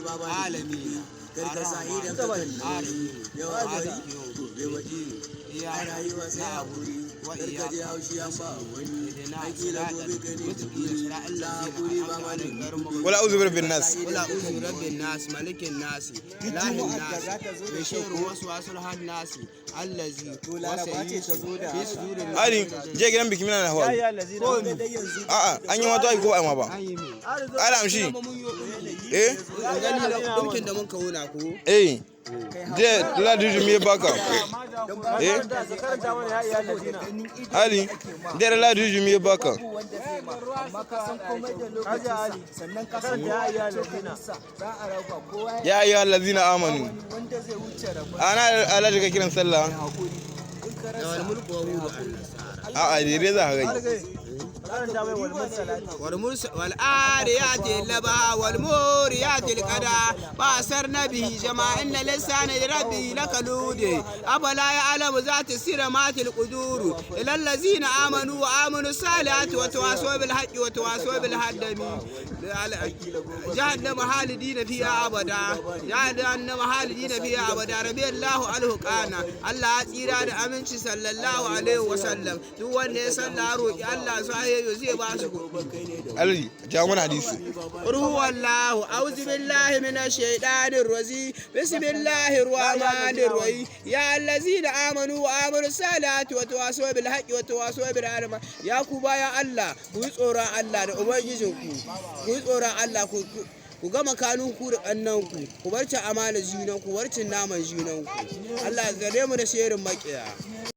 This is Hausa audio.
العالمين الرحمن الرحيم مالك يوم الدين إياك نعبد وإياك نستعين اهدنا الصراط المستقيم صراط الذين أنعمت عليهم غير المغضوب ولا أعوذ برب الناس ولا أعوذ برب الناس ملك الناس إله الناس من شر وسواس الناس الذي في صدور Ali je gidan biki mina na hawa a'a an yi wata ko ai ma ba ala amshi ɗaukin da mun kawo na ko je la duju me baka Ali je la duju me baka ya ayyuhal ladina amanu ana ala daga kiran sallah da wal mulku wa huwa a'a dire za ka gani والآريات اللبها والموريات القدى فأسرن به جماع إن لسان ربي لكلود أفلا يعلم ذات السرمات القدور إلى الذين آمنوا وآمنوا الصالحات وتواصوا بالحق وتواصوا بالهدم جهنم خالدين فيها أبدا جهنم خالدين فيها أبدا رضي الله عنه كان الله تيرا da aminci sallallahu alaihi wasallam duk wanda ya salla roki Allah sahiyo zai ba su Ali ja mana hadisi ruwallahu auzu billahi minash shaitanir rajim bismillahir rahmanir rahim ya allazina amanu wa amilus salihati wa tawasaw bil haqqi wa tawasaw bil adli ya ku bayan Allah ku yi tsoron Allah da ubangijinku ku yi tsoron Allah ku gama kanunku da ƙannanku ku bar cin amanar junanku ku bar cin naman junanku Allah ya zare mu da sherin maƙiya